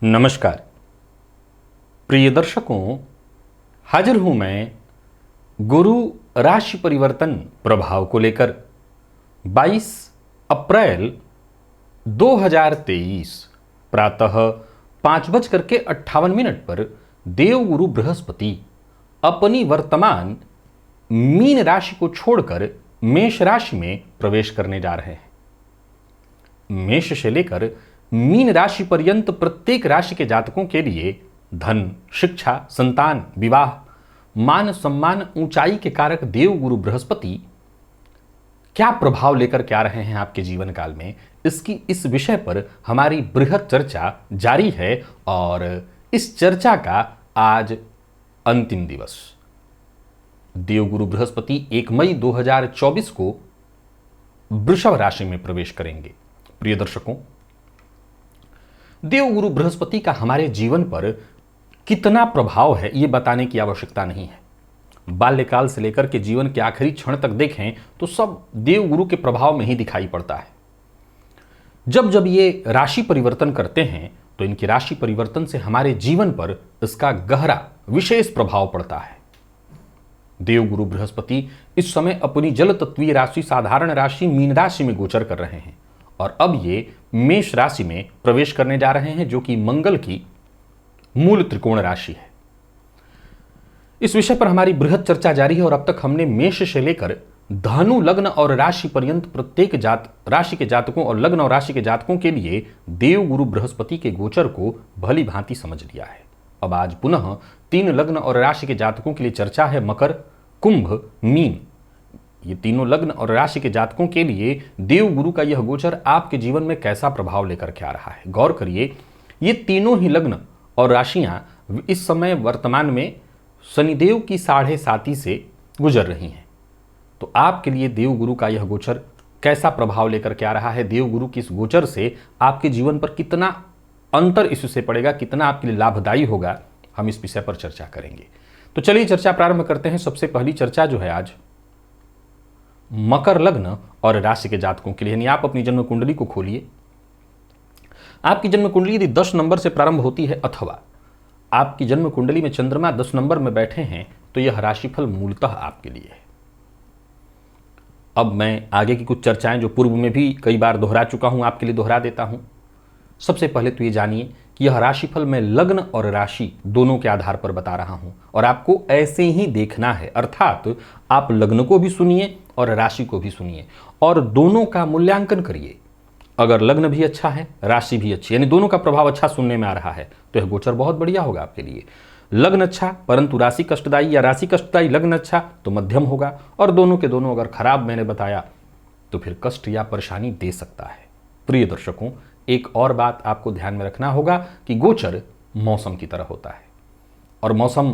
नमस्कार प्रिय दर्शकों, हाजिर हूं मैं गुरु राशि परिवर्तन प्रभाव को लेकर 22 अप्रैल 2023 प्रातः 5:58 पर देवगुरु बृहस्पति अपनी वर्तमान मीन राशि को छोड़कर मेष राशि में प्रवेश करने जा रहे हैं। मेष से लेकर मीन राशि पर्यंत प्रत्येक राशि के जातकों के लिए धन, शिक्षा, संतान, विवाह, मान सम्मान, ऊंचाई के कारक देवगुरु बृहस्पति क्या प्रभाव लेकर के आ रहे हैं आपके जीवन काल में, इसकी इस विषय पर हमारी बृहद चर्चा जारी है। और इस चर्चा का आज अंतिम दिवस। देवगुरु बृहस्पति 1 मई 2024 को वृषभ राशि में प्रवेश करेंगे। प्रिय दर्शकों, देवगुरु बृहस्पति का हमारे जीवन पर कितना प्रभाव है ये बताने की आवश्यकता नहीं है। बाल्यकाल से लेकर के जीवन के आखिरी क्षण तक देखें तो सब देवगुरु के प्रभाव में ही दिखाई पड़ता है। जब जब ये राशि परिवर्तन करते हैं तो इनके राशि परिवर्तन से हमारे जीवन पर इसका गहरा विशेष प्रभाव पड़ता है। देवगुरु बृहस्पति इस समय अपनी जल तत्वीय राशि साधारण राशि मीन राशि में गोचर कर रहे हैं और अब ये मेष राशि में प्रवेश करने जा रहे हैं, जो कि मंगल की मूल त्रिकोण राशि है। इस विषय पर हमारी बृहद चर्चा जारी है और अब तक हमने मेष से लेकर धनु लग्न और राशि पर्यंत प्रत्येक राशि के जातकों और लग्न और राशि के जातकों के लिए देवगुरु बृहस्पति के गोचर को भली भांति समझ लिया है। अब आज पुनः 3 लग्न और राशि के जातकों के लिए चर्चा है। मकर, कुंभ, मीन, ये तीनों लग्न और राशि के जातकों के लिए देवगुरु का यह गोचर आपके जीवन में कैसा प्रभाव लेकर के आ रहा है। गौर करिए, ये तीनों ही लग्न और राशियां इस समय वर्तमान में शनिदेव की 7.5 से गुजर रही हैं। तो आपके लिए देवगुरु का यह गोचर कैसा प्रभाव लेकर के आ रहा है, देवगुरु की इस गोचर से आपके जीवन पर कितना अंतर इससे पड़ेगा, कितना आपके लिए लाभदायी होगा, हम इस विषय पर चर्चा करेंगे। तो चलिए चर्चा प्रारंभ करते हैं। सबसे पहली चर्चा जो है आज मकर लग्न और राशि के जातकों के लिए, यानी आप अपनी जन्म कुंडली को खोलिए। आपकी जन्म कुंडली यदि 10 नंबर से प्रारंभ होती है अथवा आपकी जन्म कुंडली में चंद्रमा 10 नंबर में बैठे हैं तो यह राशिफल मूलतः आपके लिए है। अब मैं आगे की कुछ चर्चाएं जो पूर्व में भी कई बार दोहरा चुका हूं, आपके लिए दोहरा देता हूं। सबसे पहले तो ये जानिए कि यह राशिफल मैं लग्न और राशि दोनों के आधार पर बता रहा हूं और आपको ऐसे ही देखना है, अर्थात आप लग्न को भी सुनिए और राशि को भी सुनिए और दोनों का मूल्यांकन करिए। अगर लग्न भी अच्छा है, राशि भी अच्छी, यानी दोनों का प्रभाव अच्छा सुनने में आ रहा है तो यह गोचर बहुत बढ़िया होगा आपके लिए। लग्न अच्छा परंतु राशि कष्टदायी या राशि कष्टदायी लग्न अच्छा तो मध्यम होगा, और दोनों के दोनों अगर खराब मैंने बताया तो फिर कष्ट या परेशानी दे सकता है। प्रिय दर्शकों, एक और बात आपको ध्यान में रखना होगा कि गोचर मौसम की तरह होता है और मौसम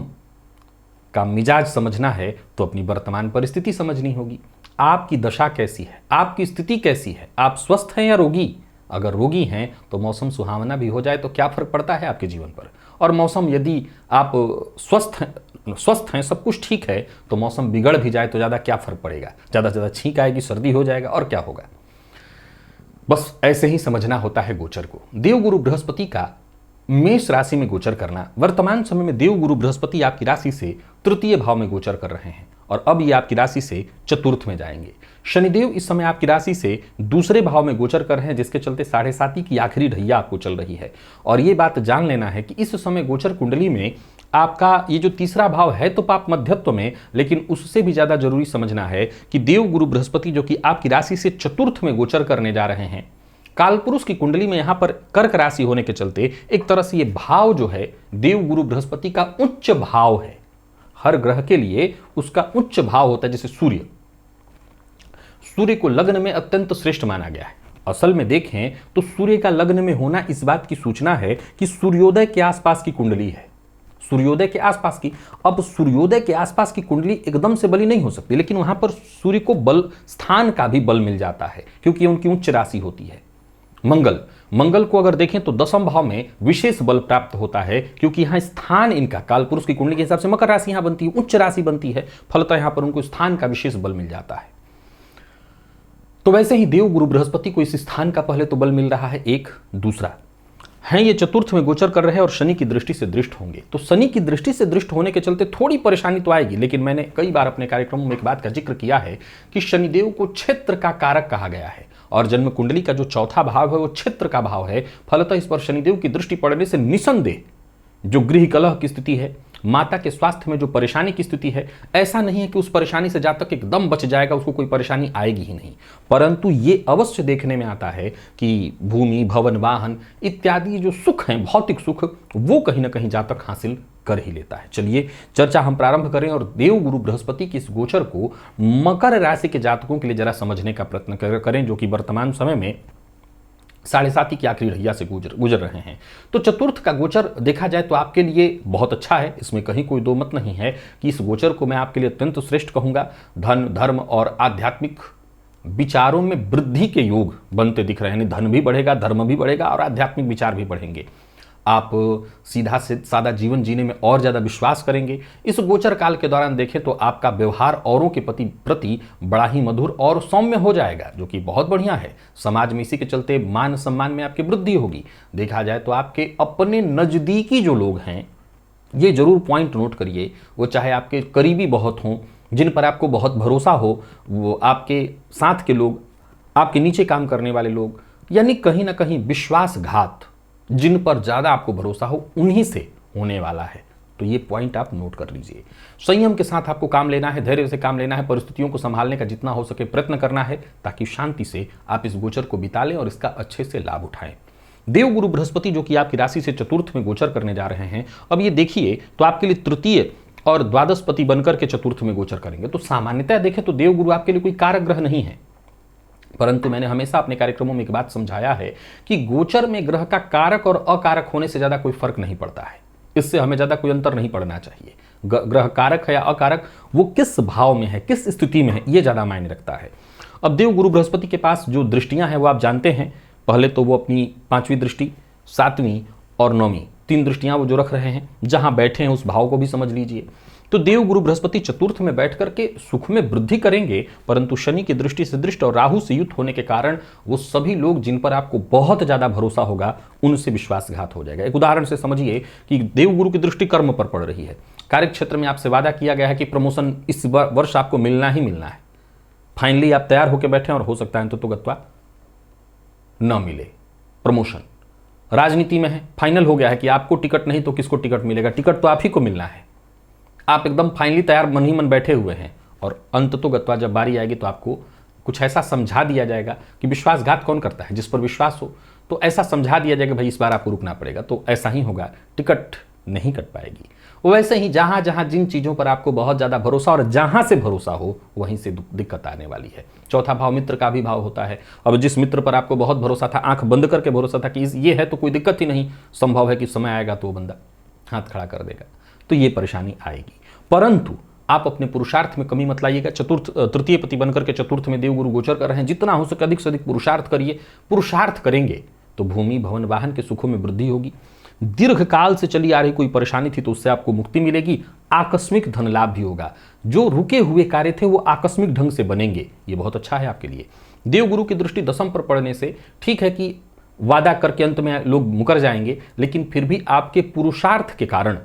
का मिजाज समझना है तो अपनी वर्तमान परिस्थिति समझनी होगी। आपकी दशा कैसी है, आपकी स्थिति कैसी है, आप स्वस्थ हैं या रोगी। अगर रोगी हैं तो मौसम सुहावना भी हो जाए तो क्या फर्क पड़ता है आपके जीवन पर, और मौसम यदि आप स्वस्थ हैं, सब कुछ ठीक है, तो मौसम बिगड़ भी जाए तो ज़्यादा क्या फर्क पड़ेगा, ज़्यादा से ज़्यादा छींक आएगी, सर्दी हो जाएगा और क्या होगा। बस ऐसे ही समझना होता है गोचर को। देवगुरु बृहस्पति का मेष राशि में गोचर करना, वर्तमान समय में देवगुरु बृहस्पति आपकी राशि से तृतीय भाव में गोचर कर रहे हैं और अब ये आपकी राशि से चतुर्थ में जाएंगे। शनिदेव इस समय आपकी राशि से दूसरे भाव में गोचर कर रहे हैं, जिसके चलते 7.5 की आखिरी ढैया आपको चल रही है। और ये बात जान लेना है कि इस समय गोचर कुंडली में आपका ये जो तीसरा भाव है तो पाप मध्यत्व में, लेकिन उससे भी ज्यादा जरूरी समझना है कि देवगुरु बृहस्पति जो कि आपकी राशि से चतुर्थ में गोचर करने जा रहे हैं, कालपुरुष की कुंडली में यहां पर कर्क राशि होने के चलते एक तरह से ये भाव जो है देवगुरु बृहस्पति का उच्च भाव है। हर ग्रह के लिए उसका उच्च भाव होता है। जैसे सूर्य को लग्न में अत्यंत श्रेष्ठ माना गया है। असल में देखें तो सूर्य का लग्न में होना इस बात की सूचना है कि सूर्योदय के आसपास की कुंडली है, सूर्योदय के आसपास की। अब सूर्योदय के आसपास की कुंडली एकदम से बली नहीं हो सकती, लेकिन वहां पर सूर्य को बल, स्थान का भी बल मिल जाता है क्योंकि उनकी उच्च राशि होती है। मंगल को अगर देखें तो 10वें भाव में विशेष बल प्राप्त होता है क्योंकि यहां स्थान इनका कालपुरुष की कुंडली के हिसाब से मकर राशि यहां बनती है, उच्च राशि बनती है, फलतः यहां पर उनको स्थान का विशेष बल मिल जाता है। तो वैसे ही देवगुरु बृहस्पति को इस स्थान का पहले तो बल मिल रहा है। एक दूसरा, हैं ये चतुर्थ में गोचर कर रहे हैं और शनि की दृष्टि से दृष्ट होंगे। तो शनि की दृष्टि से दृष्ट होने के चलते थोड़ी परेशानी तो आएगी, लेकिन मैंने कई बार अपने कार्यक्रमों में एक बात का जिक्र किया है कि शनिदेव को क्षेत्र का कारक कहा गया है और जन्म कुंडली का जो चौथा भाव है वो क्षेत्र का भाव है। फलतः इस पर शनिदेव की दृष्टि पड़ने से निसंदेह जो गृह कलह की स्थिति है, माता के स्वास्थ्य में जो परेशानी की स्थिति है, ऐसा नहीं है कि उस परेशानी से जातक एकदम बच जाएगा, उसको कोई परेशानी आएगी ही नहीं, परंतु ये अवश्य देखने में आता है कि भूमि, भवन, वाहन इत्यादि जो सुख हैं, भौतिक सुख, वो कहीं ना कहीं जातक हासिल कर ही लेता है। चलिए चर्चा हम प्रारंभ करें और देव गुरु बृहस्पति की इस गोचर को मकर राशि के जातकों के लिए जरा समझने का प्रयत्न करें, जो कि वर्तमान समय में 7.5 की आखिरी ढैया से गुजर रहे हैं। तो चतुर्थ का गोचर देखा जाए तो आपके लिए बहुत अच्छा है, इसमें कहीं कोई दो मत नहीं है कि इस गोचर को मैं आपके लिए अत्यंत श्रेष्ठ कहूंगा। धन, धर्म और आध्यात्मिक विचारों में वृद्धि के योग बनते दिख रहे हैं। धन भी बढ़ेगा, धर्म भी बढ़ेगा और आध्यात्मिक विचार भी बढ़ेंगे। आप सीधा से सादा जीवन जीने में और ज़्यादा विश्वास करेंगे। इस गोचर काल के दौरान देखें तो आपका व्यवहार औरों के प्रति बड़ा ही मधुर और सौम्य हो जाएगा, जो कि बहुत बढ़िया है। समाज में इसी के चलते मान सम्मान में आपकी वृद्धि होगी। देखा जाए तो आपके अपने नज़दीकी जो लोग हैं, ये जरूर पॉइंट नोट करिए, वो चाहे आपके करीबी बहुत हों, जिन पर आपको बहुत भरोसा हो, वो आपके साथ के लोग, आपके नीचे काम करने वाले लोग, यानी कहीं ना कहीं विश्वासघात जिन पर ज़्यादा आपको भरोसा हो, उन्हीं से होने वाला है। तो ये पॉइंट आप नोट कर लीजिए। संयम के साथ आपको काम लेना है, धैर्य से काम लेना है, परिस्थितियों को संभालने का जितना हो सके प्रयत्न करना है, ताकि शांति से आप इस गोचर को बिता लें और इसका अच्छे से लाभ उठाएं। देव गुरु बृहस्पति जो कि आपकी राशि से चतुर्थ में गोचर करने जा रहे हैं, अब ये देखिए तो आपके लिए तृतीय और द्वादशपति बनकर के चतुर्थ में गोचर करेंगे। तो सामान्यतः देखें तो देव गुरु आपके लिए कोई कारक ग्रह नहीं है, परंतु मैंने हमेशा अपने कार्यक्रमों में एक बात समझाया है कि गोचर में ग्रह का कारक और अकारक होने से ज्यादा कोई फर्क नहीं पड़ता है। इससे हमें ज्यादा कोई अंतर नहीं पड़ना चाहिए। ग्रह कारक है या अकारक, वो किस भाव में है, किस स्थिति में है, ये ज्यादा मायने रखता है। अब देव गुरु बृहस्पति के पास जो दृष्टियां हैं वो आप जानते हैं। पहले तो वो अपनी 5वीं दृष्टि, 7वीं और 9वीं 3 दृष्टियां वो जो रख रहे हैं, जहां बैठे हैं उस भाव को भी समझ लीजिए। तो देव गुरु बृहस्पति चतुर्थ में बैठ करके सुख में वृद्धि करेंगे, परंतु शनि की दृष्टि से दृष्ट और राहु से युक्त होने के कारण वो सभी लोग जिन पर आपको बहुत ज्यादा भरोसा होगा, उनसे विश्वासघात हो जाएगा। एक उदाहरण से समझिए कि देव गुरु की दृष्टि कर्म पर पड़ रही है। कार्य क्षेत्र में आपसे वादा किया गया है कि प्रमोशन इस वर्ष आपको मिलना ही मिलना है। फाइनली आप तैयार होकर बैठे और हो सकता है तो गत्वा न मिले प्रमोशन। राजनीति में है, फाइनल हो गया है कि आपको टिकट नहीं तो किसको टिकट मिलेगा, टिकट तो आप ही को मिलना है। आप एकदम फाइनली तैयार मन ही मन बैठे हुए हैं और अंत तो गत्वा जब बारी आएगी तो आपको कुछ ऐसा समझा दिया जाएगा कि विश्वासघात कौन करता है, जिस पर विश्वास हो, तो ऐसा समझा दिया जाएगा भाई इस बार आपको रुकना पड़ेगा, तो ऐसा ही होगा, टिकट नहीं कट पाएगी। वैसे ही जहां जहां जिन चीजों पर आपको बहुत ज्यादा भरोसा और जहां से भरोसा हो वहीं से दिक्कत आने वाली है। चौथा भाव मित्र का भी भाव होता है। अब जिस मित्र पर आपको बहुत भरोसा था, आंख बंद करके भरोसा था कि ये है तो कोई दिक्कत ही नहीं, संभव है कि समय आएगा तो वो बंदा हाथ खड़ा कर देगा, तो ये परेशानी आएगी। परंतु आप अपने पुरुषार्थ में कमी मत लाइएगा। तृतीय पति बनकर के चतुर्थ में देव गुरु गोचर कर रहे हैं, जितना हो सके अधिक से अधिक पुरुषार्थ करिए। पुरुषार्थ करेंगे तो भूमि, भवन, वाहन के सुखों में वृद्धि होगी। दीर्घ काल से चली आ रही कोई परेशानी थी तो उससे आपको मुक्ति मिलेगी। आकस्मिक धन लाभ भी होगा। जो रुके हुए कार्य थे वो आकस्मिक ढंग से बनेंगे, ये बहुत अच्छा है आपके लिए। देव गुरु की दृष्टि दशम पर पड़ने से ठीक है कि वादा करके अंत में लोग मुकर जाएंगे, लेकिन फिर भी आपके पुरुषार्थ के कारण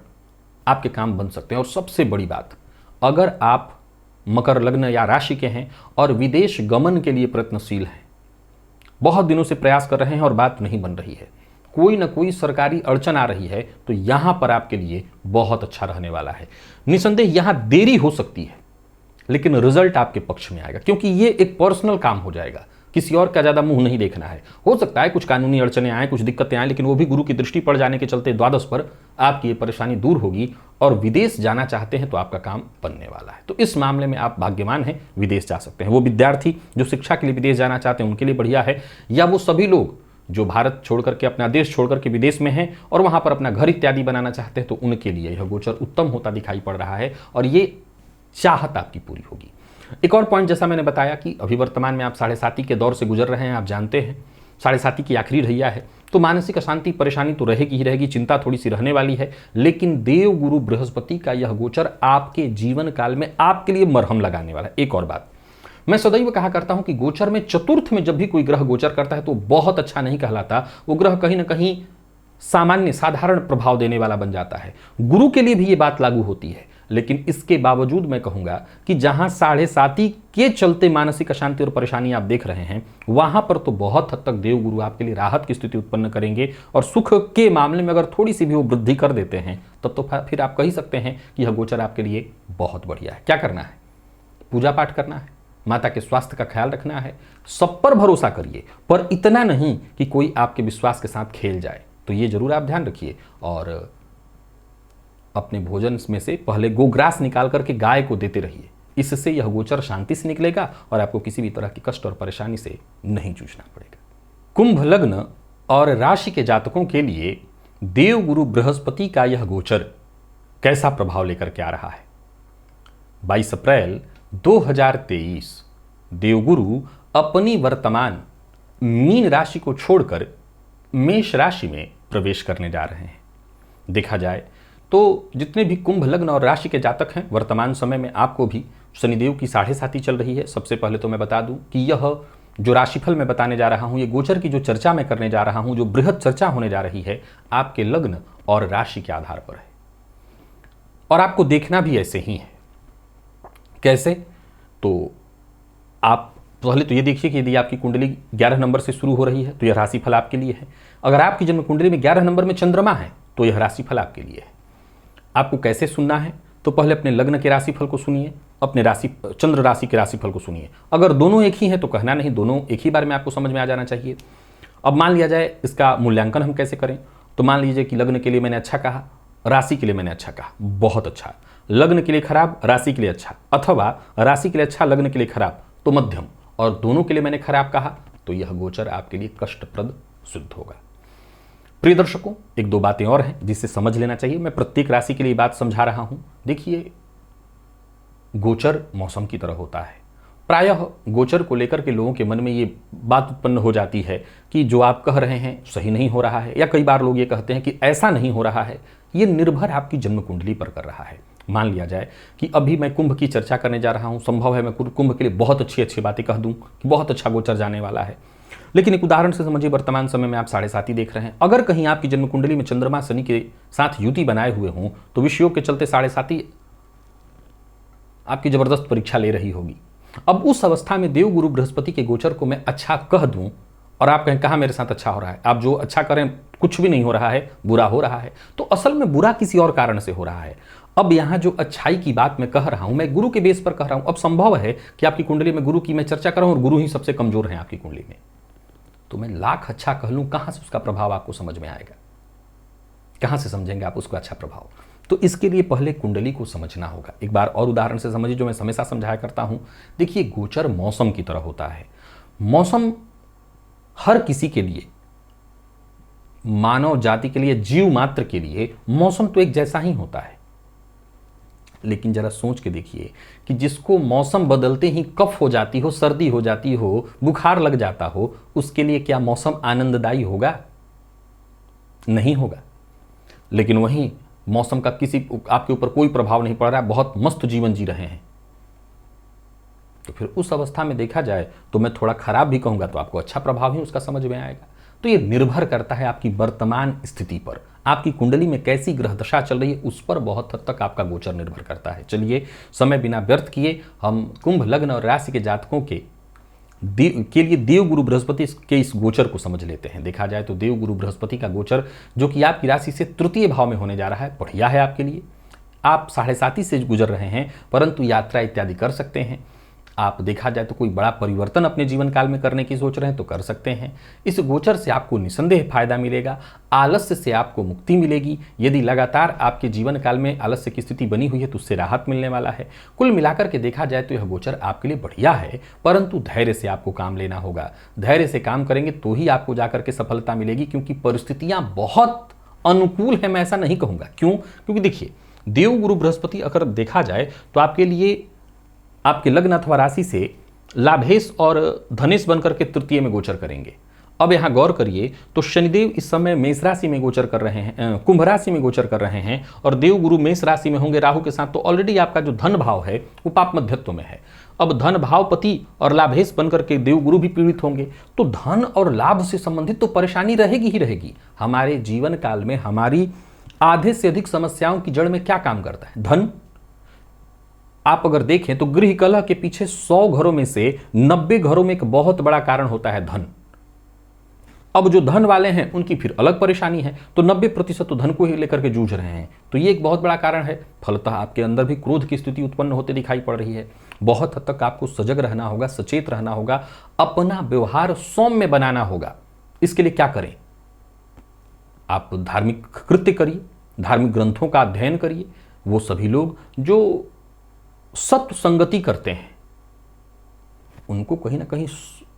आपके काम बन सकते हैं। और सबसे बड़ी बात, अगर आप मकर लग्न या राशि के हैं और विदेश गमन के लिए प्रयत्नशील हैं, बहुत दिनों से प्रयास कर रहे हैं और बात नहीं बन रही है, कोई ना कोई सरकारी अड़चन आ रही है, तो यहां पर आपके लिए बहुत अच्छा रहने वाला है। निसंदेह यहां देरी हो सकती है, लेकिन रिजल्ट आपके पक्ष में आएगा, क्योंकि ये एक पर्सनल काम हो जाएगा। किसी और का ज़्यादा मुंह नहीं देखना है। हो सकता है कुछ कानूनी अड़चनें आए, कुछ दिक्कतें आए, लेकिन वो भी गुरु की दृष्टि पड़ जाने के चलते द्वादश पर आपकी ये परेशानी दूर होगी। और विदेश जाना चाहते हैं तो आपका काम बनने वाला है। तो इस मामले में आप भाग्यवान हैं, विदेश जा सकते हैं। वो विद्यार्थी जो शिक्षा के लिए विदेश जाना चाहते हैं उनके लिए बढ़िया है, या वो सभी लोग जो भारत छोड़ करके, अपना देश छोड़ करके विदेश में हैं और वहाँ पर अपना घर इत्यादि बनाना चाहते हैं, तो उनके लिए यह गोचर उत्तम होता दिखाई पड़ रहा है और ये चाहत आपकी पूरी होगी। एक और पॉइंट, जैसा मैंने बताया कि अभी वर्तमान में आप 7.5 के दौर से गुजर रहे हैं, आप जानते हैं 7.5 की आखिरी ढैया है, तो मानसिक अशांति परेशानी तो रहेगी ही रहेगी, चिंता थोड़ी सी रहने वाली है। लेकिन देव गुरु बृहस्पति का यह गोचर आपके जीवन काल में आपके लिए मरहम लगाने वाला है। एक और बात, मैं सदैव कहा करता हूं कि गोचर में चतुर्थ में जब भी कोई ग्रह गोचर करता है तो बहुत अच्छा नहीं कहलाता। वो ग्रह कहीं ना कहीं सामान्य साधारण प्रभाव देने वाला बन जाता है। गुरु के लिए भी ये बात लागू होती है, लेकिन इसके बावजूद मैं कहूंगा कि जहां 7.5 के चलते मानसिक अशांति और परेशानी आप देख रहे हैं, वहां पर तो बहुत हद तक देवगुरु आपके लिए राहत की स्थिति उत्पन्न करेंगे और सुख के मामले में अगर थोड़ी सी भी वो वृद्धि कर देते हैं तब तो फिर आप कह ही सकते हैं कि यह गोचर आपके लिए बहुत बढ़िया है। क्या करना है? पूजा पाठ करना है, माता के स्वास्थ्य का ख्याल रखना है, सब पर भरोसा करिए, पर इतना नहीं कि कोई आपके विश्वास के साथ खेल जाए। तो ये जरूर आप ध्यान रखिए और अपने भोजन में से पहले गोग्रास निकाल करके गाय को देते रहिए। इससे यह गोचर शांति से निकलेगा और आपको किसी भी तरह की कष्ट और परेशानी से नहीं जूझना पड़ेगा। कुंभ लग्न और राशि के जातकों के लिए देवगुरु बृहस्पति का यह गोचर कैसा प्रभाव लेकर के आ रहा है? 22 अप्रैल 2023 देवगुरु अपनी वर्तमान मीन राशि को छोड़कर मेष राशि में प्रवेश करने जा रहे हैं। देखा जाए तो जितने भी कुंभ लग्न और राशि के जातक हैं, वर्तमान समय में आपको भी शनिदेव की 7.5 चल रही है। सबसे पहले तो मैं बता दूं कि यह जो राशिफल मैं बताने जा रहा हूं, ये गोचर की जो चर्चा मैं करने जा रहा हूं, जो बृहद चर्चा होने जा रही है, आपके लग्न और राशि के आधार पर है और आपको देखना भी ऐसे ही है। कैसे? तो आप पहले तो ये देखिए कि यदि आपकी कुंडली 11 नंबर से शुरू हो रही है तो यह राशिफल आपके लिए है। अगर आपकी जन्म कुंडली में 11 नंबर में चंद्रमा है तो यह राशिफल आपके लिए है। आपको कैसे सुनना है? तो पहले अपने लग्न के राशिफल को सुनिए, अपने चंद्र राशि के राशिफल को सुनिए। अगर दोनों एक ही हैं तो कहना नहीं, दोनों एक ही बार में आपको समझ में आ जाना चाहिए। अब मान लिया जाए इसका मूल्यांकन हम कैसे करें, तो मान लीजिए कि लग्न के लिए मैंने अच्छा कहा, राशि के लिए मैंने अच्छा कहा, बहुत अच्छा। लग्न के लिए खराब, राशि के लिए अच्छा, अथवा राशि के लिए अच्छा, लग्न के लिए खराब, तो मध्यम, और दोनों के लिए मैंने खराब कहा, तो यह गोचर आपके लिए कष्टप्रद सिद्ध होगा। प्रिय दर्शकों, एक दो बातें और हैं जिसे समझ लेना चाहिए। मैं प्रत्येक राशि के लिए बात समझा रहा हूं। देखिए, गोचर मौसम की तरह होता है। प्रायः गोचर को लेकर के लोगों के मन में ये बात उत्पन्न हो जाती है कि जो आप कह रहे हैं सही नहीं हो रहा है, या कई बार लोग ये कहते हैं कि ऐसा नहीं हो रहा है। ये निर्भर आपकी जन्म कुंडली पर कर रहा है। मान लिया जाए कि अभी मैं कुंभ की चर्चा करने जा रहा हूं, संभव है मैं कुंभ के लिए बहुत अच्छी बातें कह दूं कि बहुत अच्छा गोचर जाने वाला है, लेकिन एक उदाहरण से समझिए, वर्तमान समय में आप 7.5 देख रहे हैं। अगर कहीं आपकी जन्म कुंडली में चंद्रमा शनि के साथ युति बनाए हुए हों तो विषयोग के चलते 7.5 आपकी जबरदस्त परीक्षा ले रही होगी। अब उस अवस्था में देवगुरु बृहस्पति के गोचर को मैं अच्छा कह दूं और आप कहें कहाँ मेरे साथ अच्छा हो रहा है, आप जो अच्छा करें कुछ भी नहीं हो रहा है, बुरा हो रहा है, तो असल में बुरा किसी और कारण से हो रहा है। अब यहां जो अच्छाई की बात मैं कह रहा हूं, मैं गुरु के बेस पर कह रहा हूं। अब संभव है कि आपकी कुंडली में गुरु की मैं चर्चा कर रहा हूं और गुरु ही सबसे कमजोर है आपकी कुंडली में, तो मैं लाख अच्छा कह लूं, कहां से उसका प्रभाव आपको समझ में आएगा? कहां से समझेंगे आप उसका अच्छा प्रभाव? तो इसके लिए पहले कुंडली को समझना होगा। एक बार और उदाहरण से समझिए, जो मैं हमेशा समझाया करता हूं। देखिए, गोचर मौसम की तरह होता है। मौसम हर किसी के लिए, मानव जाति के लिए, जीव मात्र के लिए मौसम तो एक जैसा ही होता है। लेकिन जरा सोच के देखिए कि जिसको मौसम बदलते ही कफ हो जाती हो, सर्दी हो जाती हो, बुखार लग जाता हो, उसके लिए क्या मौसम आनंददायी होगा? नहीं होगा। लेकिन वहीं मौसम का किसी आपके ऊपर कोई प्रभाव नहीं पड़ रहा है, बहुत मस्त जीवन जी रहे हैं, तो फिर उस अवस्था में देखा जाए तो मैं थोड़ा खराब भी कहूंगा तो आपको अच्छा प्रभाव ही उसका समझ में आएगा। तो ये निर्भर करता है आपकी वर्तमान स्थिति पर, आपकी कुंडली में कैसी ग्रह दशा चल रही है, उस पर बहुत हद तक आपका गोचर निर्भर करता है। चलिए, समय बिना व्यर्थ किए हम कुंभ लग्न और राशि के जातकों के लिए देवगुरु बृहस्पति के इस गोचर को समझ लेते हैं। देखा जाए तो देवगुरु बृहस्पति का गोचर, जो कि आपकी राशि से तृतीय भाव में होने जा रहा है, बढ़िया है आपके लिए। आप 7.5 से गुजर रहे हैं, परंतु यात्रा इत्यादि कर सकते हैं। आप देखा जाए तो कोई बड़ा परिवर्तन अपने जीवन काल में करने की सोच रहे हैं तो कर सकते हैं। इस गोचर से आपको निसंदेह फायदा मिलेगा, आलस्य से आपको मुक्ति मिलेगी। यदि लगातार आपके जीवन काल में आलस्य की स्थिति बनी हुई है तो उससे राहत मिलने वाला है। कुल मिलाकर के देखा जाए तो यह गोचर आपके लिए बढ़िया है, परंतु धैर्य से आपको काम लेना होगा। धैर्य से काम करेंगे तो ही आपको जाकर के सफलता मिलेगी, क्योंकि परिस्थितियां बहुत अनुकूल है। मैं ऐसा नहीं कहूंगा, क्यों? क्योंकि देखिए, देवगुरु बृहस्पति अगर देखा जाए तो आपके लिए आपके लग्न अथवा राशि से लाभेश और धनेश बनकर के तृतीय में गोचर करेंगे। अब यहां गौर करिए तो शनिदेव इस समय मेष राशि में गोचर कर रहे हैं, कुंभ राशि में गोचर कर रहे हैं, और देवगुरु मेष राशि में होंगे राहु के साथ। तो ऑलरेडी आपका जो धन भाव है वो पाप मध्यत्व में है। अब धन भावपति और लाभेश बनकर के देवगुरु भी पीड़ित होंगे, तो धन और लाभ से संबंधित तो परेशानी रहेगी ही रहेगी। हमारे जीवन काल में हमारी आधे से अधिक समस्याओं की जड़ में क्या काम करता है? धन। आप अगर देखें तो गृह कलह के पीछे 100 घरों में से 90 घरों में एक बहुत बड़ा कारण होता है धन। अब जो धन वाले हैं उनकी फिर अलग परेशानी है, तो 90% तो धन को ही लेकर के जूझ रहे हैं, तो ये एक बहुत बड़ा कारण है। फलतः आपके अंदर भी क्रोध की स्थिति उत्पन्न होते दिखाई पड़ रही है। बहुत हद तक आपको सजग रहना होगा, सचेत रहना होगा, अपना व्यवहार सौम्य बनाना होगा। इसके लिए क्या करें? आप धार्मिक कृत्य करिए, धार्मिक ग्रंथों का अध्ययन करिए। वो सभी लोग जो सत्य संगति करते हैं उनको कहीं ना कहीं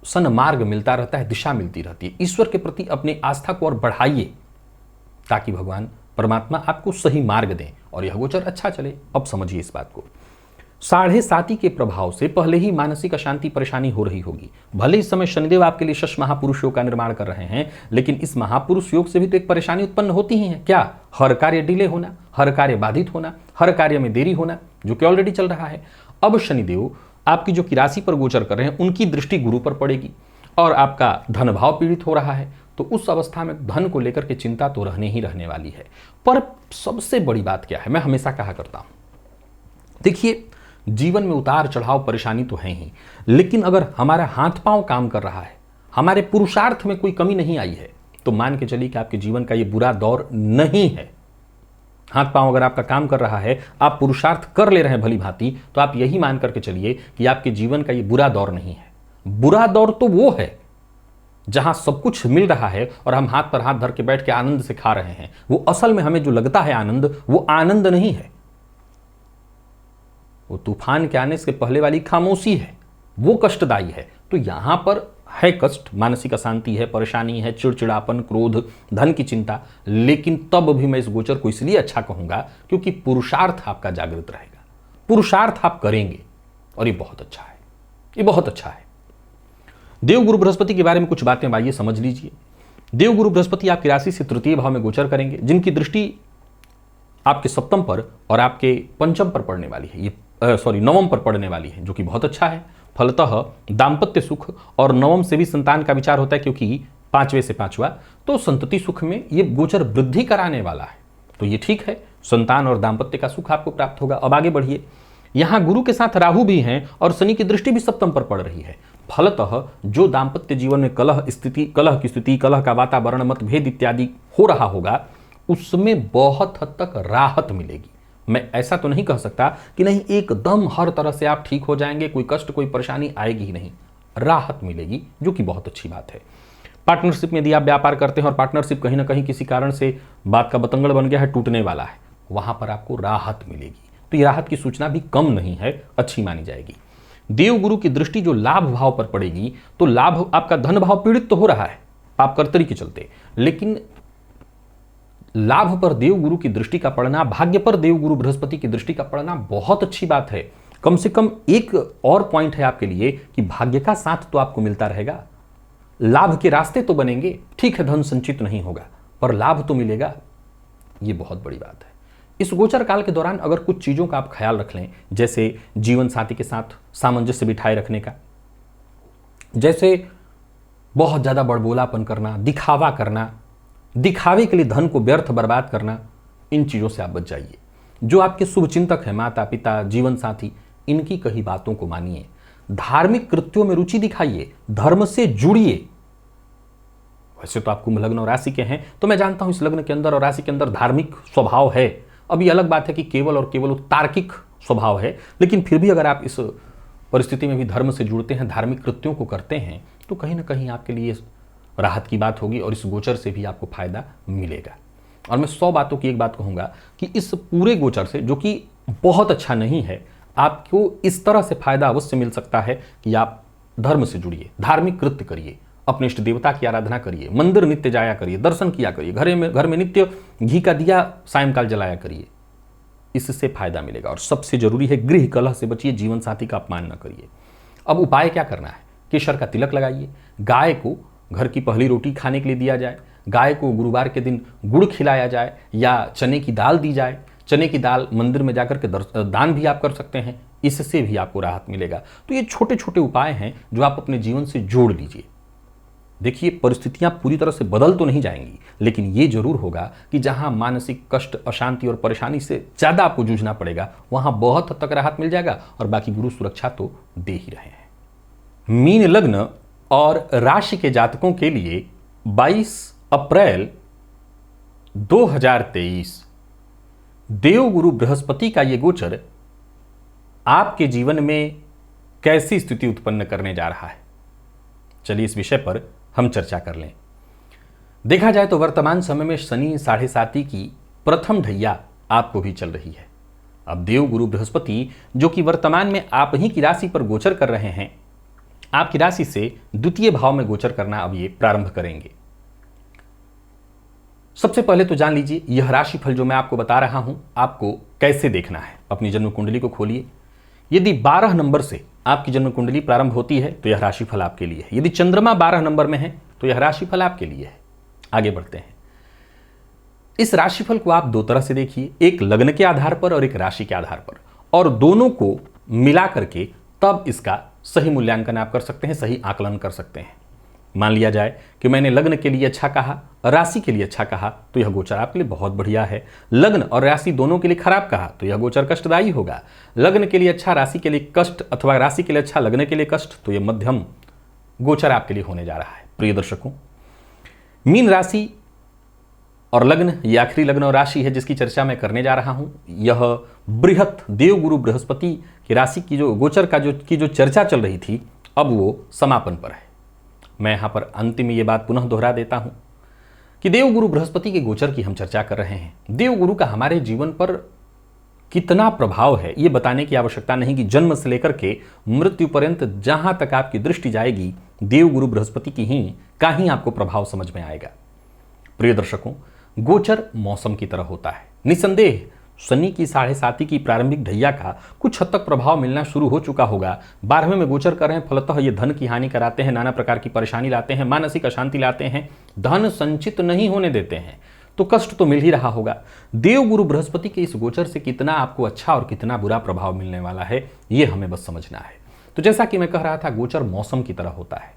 सन्मार्ग मिलता रहता है, दिशा मिलती रहती है। ईश्वर के प्रति अपनी आस्था को और बढ़ाइए ताकि भगवान परमात्मा आपको सही मार्ग दें और यह गोचर अच्छा चले। अब समझिए इस बात को। 7.5 के प्रभाव से पहले ही मानसिक अशांति परेशानी हो रही होगी। भले इस समय शनिदेव आपके लिए शश महापुरुष योग का निर्माण कर रहे हैं, लेकिन इस महापुरुष योग से भी तो एक परेशानी उत्पन्न होती ही है। क्या? हर कार्य डिले होना, हर कार्य बाधित होना, हर कार्य में देरी होना, जो कि ऑलरेडी चल रहा है। अब शनिदेव आपकी जो कि राशि पर गोचर कर रहे हैं उनकी दृष्टि गुरु पर पड़ेगी और आपका धन भाव पीड़ित हो रहा है, तो उस अवस्था में धन को लेकर के चिंता तो रहने ही रहने वाली है। पर सबसे बड़ी बात क्या है, मैं हमेशा कहा करता हूं, देखिए जीवन में उतार चढ़ाव परेशानी तो है ही, लेकिन अगर हमारा हाथ पांव काम कर रहा है, हमारे पुरुषार्थ में कोई कमी नहीं आई है, तो मान के चलिए कि आपके जीवन का ये बुरा दौर नहीं है। हाथ पांव अगर आपका काम कर रहा है, आप पुरुषार्थ कर ले रहे हैं भली भांति, तो आप यही मान करके चलिए कि आपके जीवन का ये बुरा दौर नहीं है। बुरा दौर तो वो है जहां सब कुछ मिल रहा है और हम हाथ पर हाथ धर के बैठ के आनंद से खा रहे हैं। वो असल में हमें जो लगता है आनंद, वो आनंद नहीं है, वो तूफान के आने से पहले वाली खामोशी है, वो कष्टदायी है। तो यहां पर है कष्ट, मानसिक अशांति है, परेशानी है, चिड़चिड़ापन, क्रोध, धन की चिंता, लेकिन तब भी मैं इस गोचर को इसलिए अच्छा कहूंगा क्योंकि पुरुषार्थ आपका जागृत रहेगा, पुरुषार्थ आप करेंगे और ये बहुत अच्छा है, ये बहुत अच्छा है। देवगुरु बृहस्पति के बारे में कुछ बातें आइए समझ लीजिए। देवगुरु बृहस्पति आपकी राशि से तृतीय भाव में गोचर करेंगे, जिनकी दृष्टि आपके सप्तम पर और आपके पंचम पर पड़ने वाली है, नवम पर पड़ने वाली है, जो कि बहुत अच्छा है। फलतः दाम्पत्य सुख और नवम से भी संतान का विचार होता है, क्योंकि 5वें से 5वां, तो संतति सुख में ये गोचर वृद्धि कराने वाला है, तो ये ठीक है। संतान और दाम्पत्य का सुख आपको प्राप्त होगा। अब आगे बढ़िए, यहां गुरु के साथ राहु भी हैं और शनि की दृष्टि भी सप्तम पर पड़ रही है। फलतः जो दाम्पत्य जीवन में कलह की स्थिति, कलह का वातावरण, मतभेद इत्यादि हो रहा होगा, उसमें बहुत हद तक राहत मिलेगी। मैं ऐसा तो नहीं कह सकता कि नहीं एकदम हर तरह से आप ठीक हो जाएंगे, कोई कष्ट कोई परेशानी आएगी ही नहीं, राहत मिलेगी, जो कि बहुत अच्छी बात है। पार्टनरशिप में यदि आप व्यापार करते हैं और पार्टनरशिप कहीं ना कहीं किसी कारण से बात का बतंगड़ बन गया है, टूटने वाला है, वहां पर आपको राहत मिलेगी। तो ये राहत की सूचना भी कम नहीं है, अच्छी मानी जाएगी। देवगुरु की दृष्टि जो लाभ भाव पर पड़ेगी, तो लाभ, आपका धन भाव पीड़ित तो हो रहा है आप कर्तरी के चलते, लेकिन लाभ पर देवगुरु की दृष्टि का पड़ना, भाग्य पर देवगुरु बृहस्पति की दृष्टि का पड़ना बहुत अच्छी बात है। कम से कम एक और पॉइंट है आपके लिए कि भाग्य का साथ तो आपको मिलता रहेगा, लाभ के रास्ते तो बनेंगे। ठीक है, धन संचित नहीं होगा पर लाभ तो मिलेगा, यह बहुत बड़ी बात है। इस गोचर काल के दौरान अगर कुछ चीजों का आप ख्याल रख लें, जैसे जीवन साथी के साथ सामंजस्य बिठाए रखने का, जैसे बहुत ज्यादा बड़बोलापन करना, दिखावा करना, दिखावे के लिए धन को व्यर्थ बर्बाद करना, इन चीजों से आप बच जाइए। जो आपके शुभ चिंतक हैं, माता पिता, जीवन साथी, इनकी कही बातों को मानिए। धार्मिक कृत्यों में रुचि दिखाइए, धर्म से जुड़िए। वैसे तो आप कुंभ लग्न और राशि के हैं, तो मैं जानता हूं इस लग्न के अंदर और राशि के अंदर धार्मिक स्वभाव है। अब ये अलग बात है कि केवल और केवल तार्किक स्वभाव है, लेकिन फिर भी अगर आप इस परिस्थिति में भी धर्म से जुड़ते हैं, धार्मिक कृत्यों को करते हैं, तो कहीं ना कहीं आपके लिए राहत की बात होगी और इस गोचर से भी आपको फायदा मिलेगा। और मैं 100 बातों की एक बात कहूंगा कि इस पूरे गोचर से, जो कि बहुत अच्छा नहीं है, आपको इस तरह से फायदा अवश्य मिल सकता है कि आप धर्म से जुड़िए, धार्मिक कृत्य करिए, अपने इष्ट देवता की आराधना करिए, मंदिर नित्य जाया करिए, दर्शन किया करिए, घर में नित्य घी का दिया सायंकाल जलाया करिए, इससे फायदा मिलेगा। और सबसे जरूरी है, गृह कलह से बचिए, जीवन साथी का अपमान न करिए। अब उपाय क्या करना है? केशर का तिलक लगाइए, गाय को घर की पहली रोटी खाने के लिए दिया जाए, गाय को गुरुवार के दिन गुड़ खिलाया जाए, या चने की दाल दी जाए। चने की दाल मंदिर में जाकर के दान भी आप कर सकते हैं, इससे भी आपको राहत मिलेगा। तो ये छोटे छोटे उपाय हैं जो आप अपने जीवन से जोड़ लीजिए। देखिए, परिस्थितियां पूरी तरह से बदल तो नहीं जाएंगी, लेकिन ये जरूर होगा कि जहां मानसिक कष्ट, अशांति और परेशानी से ज़्यादा आपको जूझना पड़ेगा, वहां बहुत हद तक राहत मिल जाएगा, और बाकी गुरु सुरक्षा तो दे ही रहे हैं। मीन लग्न और राशि के जातकों के लिए 22 अप्रैल 2023 देवगुरु बृहस्पति का ये गोचर आपके जीवन में कैसी स्थिति उत्पन्न करने जा रहा है, चलिए इस विषय पर हम चर्चा कर लें। देखा जाए तो वर्तमान समय में शनि 7.5 की प्रथम ढैया आपको भी चल रही है। अब देवगुरु बृहस्पति जो कि वर्तमान में आप ही की राशि पर गोचर कर रहे हैं, आपकी राशि से द्वितीय भाव में गोचर करना अब ये प्रारंभ करेंगे। सबसे पहले तो जान लीजिए यह राशिफल जो मैं आपको बता रहा हूं आपको कैसे देखना है। अपनी जन्म कुंडली को खोलिए। यदि 12 नंबर से आपकी जन्म कुंडली प्रारंभ होती है तो यह राशिफल आपके लिए है। यदि चंद्रमा 12 नंबर में है तो यह राशिफल आपके लिए है। आगे बढ़ते हैं। इस राशिफल को आप दो तरह से देखिए, एक लग्न के आधार पर और एक राशि के आधार पर, और दोनों को मिला करके तब इसका सही मूल्यांकन आप कर सकते हैं, सही आकलन कर सकते हैं। मान लिया जाए कि मैंने लग्न के लिए अच्छा कहा, राशि के लिए अच्छा कहा, तो यह गोचर आपके लिए बहुत बढ़िया है। लग्न और राशि दोनों के लिए खराब कहा तो यह गोचर कष्टदायी होगा। लग्न के लिए अच्छा, राशि के लिए कष्ट, अथवा राशि के लिए अच्छा, लग्न के लिए कष्ट, तो यह मध्यम गोचर आपके लिए होने जा रहा है। प्रिय दर्शकों, मीन राशि और लग्न, ये आखिरी लग्न और राशि है जिसकी चर्चा मैं करने जा रहा हूं। यह बृहत देवगुरु बृहस्पति की राशि की जो गोचर का जो चर्चा चल रही थी, अब वो समापन पर है। मैं यहां पर अंतिम ये बात पुनः दोहरा देता हूं कि देवगुरु बृहस्पति के गोचर की हम चर्चा कर रहे हैं। देवगुरु का हमारे जीवन पर कितना प्रभाव है ये बताने की आवश्यकता नहीं कि जन्म से लेकर के मृत्यु पर्यंत जहां तक आपकी दृष्टि जाएगी, देवगुरु बृहस्पति का ही आपको प्रभाव समझ में आएगा। प्रिय दर्शकों, गोचर मौसम की तरह होता है। निसंदेह शनि की 7.5 की प्रारंभिक ढैया का कुछ हद तक प्रभाव मिलना शुरू हो चुका होगा। 12वें में गोचर कर रहे हैं, फलतः ये धन की हानि कराते हैं, नाना प्रकार की परेशानी लाते हैं, मानसिक अशांति लाते हैं, धन संचित नहीं होने देते हैं, तो कष्ट तो मिल ही रहा होगा। देवगुरु बृहस्पति के इस गोचर से कितना आपको अच्छा और कितना बुरा प्रभाव मिलने वाला है ये हमें बस समझना है। तो जैसा कि मैं कह रहा था, गोचर मौसम की तरह होता है।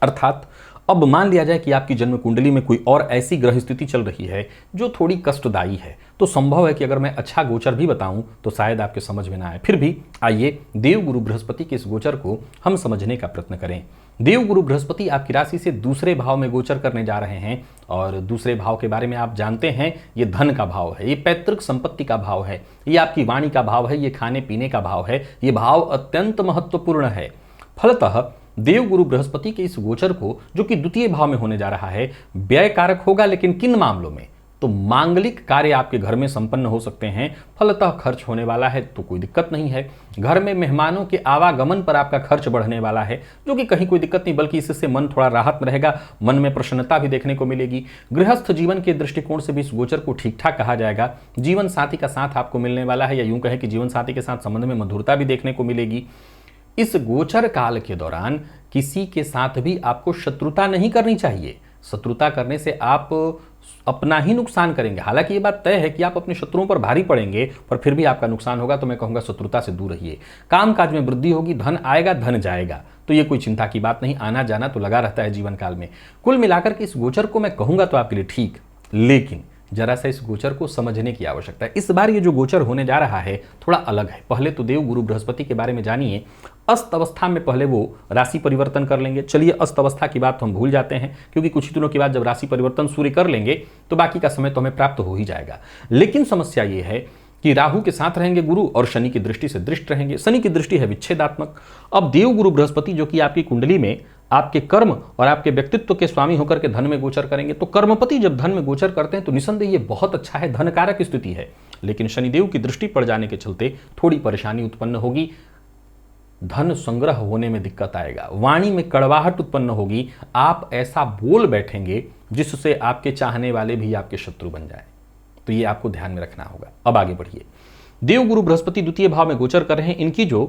अर्थात अब मान लिया जाए कि आपकी जन्म कुंडली में कोई और ऐसी ग्रह स्थिति चल रही है जो थोड़ी कष्टदायी है, तो संभव है कि अगर मैं अच्छा गोचर भी बताऊं तो शायद आपके समझ में ना आए। फिर भी आइए देवगुरु बृहस्पति के इस गोचर को हम समझने का प्रयत्न करें। देवगुरु बृहस्पति आपकी राशि से दूसरे भाव में गोचर करने जा रहे हैं, और दूसरे भाव के बारे में आप जानते हैं, ये धन का भाव है, ये पैतृक संपत्ति का भाव है, ये आपकी वाणी का भाव है, ये खाने पीने का भाव है। ये भाव अत्यंत महत्वपूर्ण है। फलतः देवगुरु बृहस्पति के इस गोचर को, जो कि द्वितीय भाव में होने जा रहा है, व्यय कारक होगा। लेकिन किन मामलों में? तो मांगलिक कार्य आपके घर में संपन्न हो सकते हैं, फलतः खर्च होने वाला है तो कोई दिक्कत नहीं है। घर में मेहमानों के आवागमन पर आपका खर्च बढ़ने वाला है, जो कि कहीं कोई दिक्कत नहीं, बल्कि इससे मन थोड़ा राहत में रहेगा, मन में प्रसन्नता भी देखने को मिलेगी। गृहस्थ जीवन के दृष्टिकोण से भी इस गोचर को ठीक ठाक कहा जाएगा। जीवन साथी का साथ आपको मिलने वाला है, या यूं कहें कि जीवन साथी के साथ संबंध में मधुरता भी देखने को मिलेगी। इस गोचर काल के दौरान किसी के साथ भी आपको शत्रुता नहीं करनी चाहिए। शत्रुता करने से आप अपना ही नुकसान करेंगे। हालांकि ये बात तय है कि आप अपने शत्रुओं पर भारी पड़ेंगे, पर फिर भी आपका नुकसान होगा। तो मैं कहूंगा शत्रुता से दूर रहिए। कामकाज में वृद्धि होगी, धन आएगा, धन जाएगा, तो ये कोई चिंता की बात नहीं। आना जाना तो लगा रहता है जीवन काल में। कुल मिलाकर के इस गोचर को मैं कहूंगा तो आपके लिए ठीक, लेकिन जरा सा इस गोचर को समझने की आवश्यकता है। इस बार ये जो गोचर होने जा रहा है थोड़ा अलग है। पहले तो देवगुरु बृहस्पति के बारे में जानिए। अस्त अवस्था में पहले वो राशि परिवर्तन कर लेंगे। चलिए अस्त अवस्था की बात तो हम भूल जाते हैं, क्योंकि कुछ ही दिनों के बाद जब राशि परिवर्तन सूर्य कर लेंगे तो बाकी का समय तो हमें प्राप्त हो ही जाएगा। लेकिन समस्या ये है कि राहु के साथ रहेंगे गुरु, और शनि की दृष्टि से दृष्ट रहेंगे। शनि की दृष्टि है विच्छेदात्मक। अब देवगुरु बृहस्पति जो कि आपकी कुंडली में आपके कर्म और आपके व्यक्तित्व के स्वामी होकर के धन में गोचर करेंगे, तो कर्मपति जब धन में गोचर करते हैं तो निसंदेह ये बहुत अच्छा है, धनकारक स्थिति है। लेकिन शनिदेव की दृष्टि पड़ जाने के चलते थोड़ी परेशानी उत्पन्न होगी। धन संग्रह होने में दिक्कत आएगा, वाणी में कड़वाहट उत्पन्न होगी, आप ऐसा बोल बैठेंगे जिससे आपके चाहने वाले भी आपके शत्रु बन जाए। तो ये आपको ध्यान में रखना होगा। अब आगे बढ़िए। देवगुरु बृहस्पति द्वितीय भाव में गोचर कर रहे हैं। इनकी जो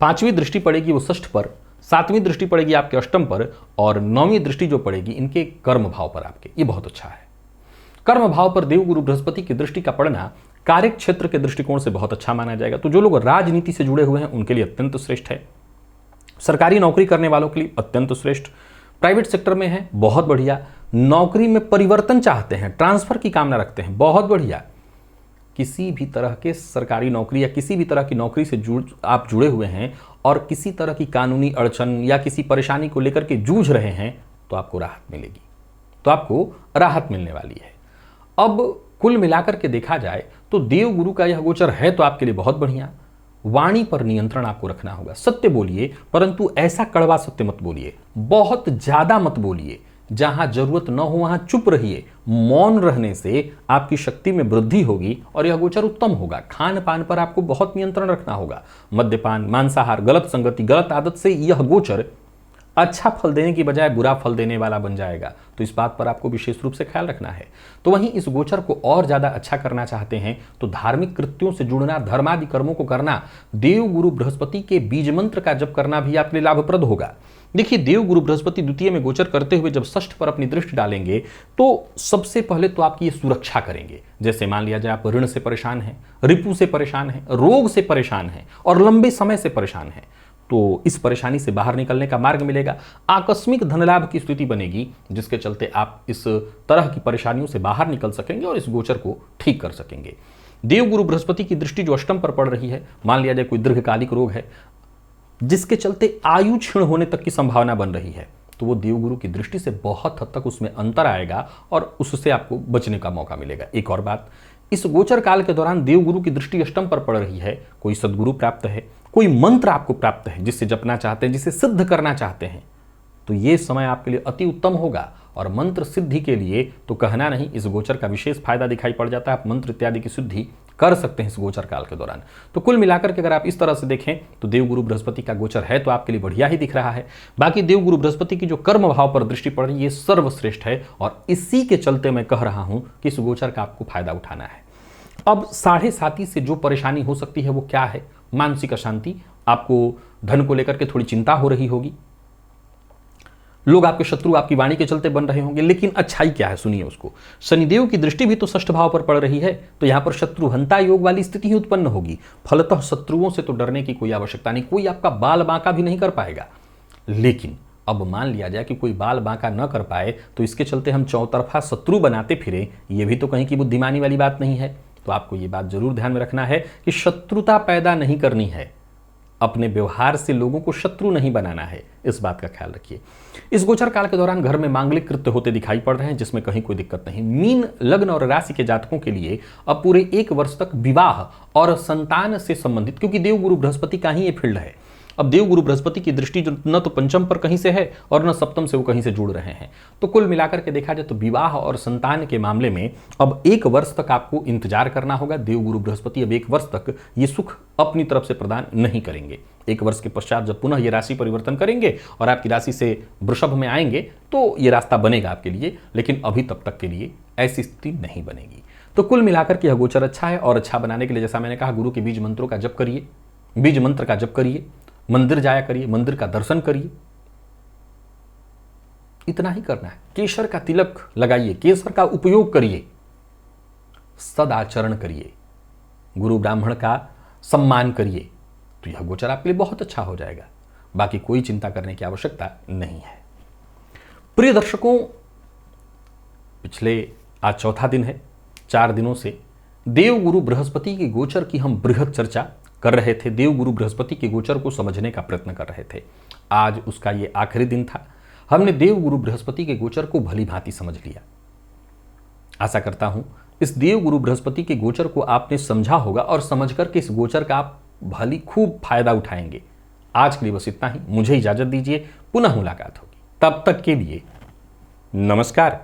5वीं दृष्टि पड़ेगी वो षष्ठ पर, सातवीं दृष्टि पड़ेगी आपके अष्टम पर और नौवीं दृष्टि जो पड़ेगी इनके कर्म भाव पर आपके, ये बहुत अच्छा है। कर्म भाव पर देवगुरु बृहस्पति की दृष्टि का पड़ना कार्य क्षेत्र के दृष्टिकोण से बहुत अच्छा माना जाएगा। तो जो लोग राजनीति से जुड़े हुए हैं उनके लिए अत्यंत श्रेष्ठ है। सरकारी नौकरी करने वालों के लिए अत्यंत श्रेष्ठ। प्राइवेट सेक्टर में है बहुत बढ़िया। नौकरी में परिवर्तन चाहते हैं, ट्रांसफर की कामना रखते हैं, बहुत बढ़िया। किसी भी तरह के सरकारी नौकरी या किसी भी तरह की नौकरी से आप जुड़े हुए हैं और किसी तरह की कानूनी अड़चन या किसी परेशानी को लेकर के जूझ रहे हैं तो आपको राहत मिलेगी, तो आपको राहत मिलने वाली है। अब कुल मिलाकर के देखा जाए तो देवगुरु का यह गोचर है तो आपके लिए बहुत बढ़िया। वाणी पर नियंत्रण आपको रखना होगा। सत्य बोलिए, परंतु ऐसा कड़वा सत्य मत बोलिए, बहुत ज्यादा मत बोलिए। जहां जरूरत न हो वहां चुप रहिए। मौन रहने से आपकी शक्ति में वृद्धि होगी और यह गोचर उत्तम होगा। खान पान पर आपको बहुत नियंत्रण रखना होगा। मद्यपान, मांसाहार, गलत संगति, गलत आदत से यह गोचर अच्छा फल देने की बजाय बुरा फल देने वाला बन जाएगा, तो इस बात पर आपको विशेष रूप से ख्याल रखना है। तो वहीं इस गोचर को और ज्यादा अच्छा करना चाहते हैं तो धार्मिक कृत्यों से जुड़ना, धर्मादि कर्मों को करना, देवगुरु बृहस्पति के बीज मंत्र का जप करना भी आपके लिए लाभप्रद होगा। देखिए, देवगुरु बृहस्पति द्वितीय में गोचर करते हुए जब षष्ठ पर अपनी दृष्टि डालेंगे तो सबसे पहले तो आपकी ये सुरक्षा करेंगे। जैसे मान लिया जाए आप ऋण से परेशान हैं, रिपु से परेशान हैं, रोग से परेशान हैं और लंबे समय से परेशान हैं, तो इस परेशानी से बाहर निकलने का मार्ग मिलेगा। आकस्मिक धन लाभ की स्थिति बनेगी जिसके चलते आप इस तरह की परेशानियों से बाहर निकल सकेंगे और इस गोचर को ठीक कर सकेंगे। देवगुरु बृहस्पति की दृष्टि जो अष्टम पर पड़ रही है, मान लिया जाए कोई दीर्घकालिक रोग है जिसके चलते आयु क्षीण होने तक की संभावना बन रही है, तो वो देवगुरु की दृष्टि से बहुत हद तक उसमें अंतर आएगा और उससे आपको बचने का मौका मिलेगा। एक और बात, इस गोचर काल के दौरान देवगुरु की दृष्टि अष्टम पर पड़ रही है, कोई सद्गुरु प्राप्त है, कोई मंत्र आपको प्राप्त है जिससे जपना चाहते हैं, जिसे सिद्ध करना चाहते हैं, तो ये समय आपके लिए अति उत्तम होगा। और मंत्र सिद्धि के लिए तो कहना नहीं, इस गोचर का विशेष फायदा दिखाई पड़ जाता है। आप मंत्र इत्यादि की सिद्धि कर सकते हैं इस गोचर काल के दौरान। तो कुल मिलाकर के अगर आप इस तरह से देखें तो देवगुरु बृहस्पति का गोचर है तो आपके लिए बढ़िया ही दिख रहा है। बाकी देवगुरु बृहस्पति की जो कर्म भाव पर दृष्टि पड़ रही है ये सर्वश्रेष्ठ है और इसी के चलते मैं कह रहा हूं कि इस गोचर का आपको फायदा उठाना है। अब 7.5 से जो परेशानी हो सकती है वो क्या है? मानसिक अशांति, आपको धन को लेकर के थोड़ी चिंता हो रही होगी, लोग आपके शत्रु आपकी वाणी के चलते बन रहे होंगे, लेकिन अच्छाई क्या है सुनिए उसको। शनिदेव की दृष्टि भी तो षष्ठ भाव पर पड़ रही है, तो यहां पर शत्रुहंता योग वाली स्थिति ही उत्पन्न होगी। फलतः शत्रुओं से तो डरने की कोई आवश्यकता नहीं, कोई आपका बाल बांका भी नहीं कर पाएगा। लेकिन अब मान लिया जाए कि कोई बाल बांका न कर पाए तो इसके चलते हम चौतरफा शत्रु बनाते फिरे, ये भी तो कहीं की बुद्धिमानी वाली बात नहीं है। तो आपको ये बात जरूर ध्यान में रखना है कि शत्रुता पैदा नहीं करनी है, अपने व्यवहार से लोगों को शत्रु नहीं बनाना है, इस बात का ख्याल रखिए। इस गोचर काल के दौरान घर में मांगलिक कृत्य होते दिखाई पड़ रहे हैं जिसमें कहीं कोई दिक्कत नहीं। मीन लग्न और राशि के जातकों के लिए अब पूरे 1 वर्ष तक विवाह और संतान से संबंधित, क्योंकि देवगुरु बृहस्पति का ही ये फील्ड है। अब देवगुरु बृहस्पति की दृष्टि न तो पंचम पर कहीं से है और न सप्तम से वो कहीं से जुड़ रहे हैं, तो कुल मिलाकर के देखा जाए तो विवाह और संतान के मामले में अब 1 वर्ष तक आपको इंतजार करना होगा। देवगुरु बृहस्पति अब 1 वर्ष तक ये सुख अपनी तरफ से प्रदान नहीं करेंगे। 1 वर्ष के पश्चात जब पुनः ये राशि परिवर्तन करेंगे और आपकी राशि से वृषभ में आएंगे तो ये रास्ता बनेगा आपके लिए, लेकिन अभी तब तक के लिए ऐसी स्थिति नहीं बनेगी। तो कुल मिलाकर के यह गोचर अच्छा है और अच्छा बनाने के लिए जैसा मैंने कहा, गुरु के बीज मंत्रों का जप करिए, बीज मंत्र का जप करिए, मंदिर जाया करिए, मंदिर का दर्शन करिए, इतना ही करना है। केसर का तिलक लगाइए, केसर का उपयोग करिए, सदाचरण करिए, गुरु ब्राह्मण का सम्मान करिए, तो यह गोचर आपके लिए बहुत अच्छा हो जाएगा। बाकी कोई चिंता करने की आवश्यकता नहीं है। प्रिय दर्शकों, पिछले आज चौथा दिन है, 4 दिनों से देवगुरु बृहस्पति के गोचर की हम बृहद चर्चा कर रहे थे, देवगुरु बृहस्पति के गोचर को समझने का प्रयत्न कर रहे थे। आज उसका ये आखिरी दिन था। हमने देवगुरु बृहस्पति के गोचर को भली भांति समझ लिया। आशा करता हूं इस देवगुरु बृहस्पति के गोचर को आपने समझा होगा और समझ करके इस गोचर का आप भली खूब फायदा उठाएंगे। आज के लिए बस इतना ही। मुझे इजाजत दीजिए, पुनः मुलाकात होगी। तब तक के लिए नमस्कार।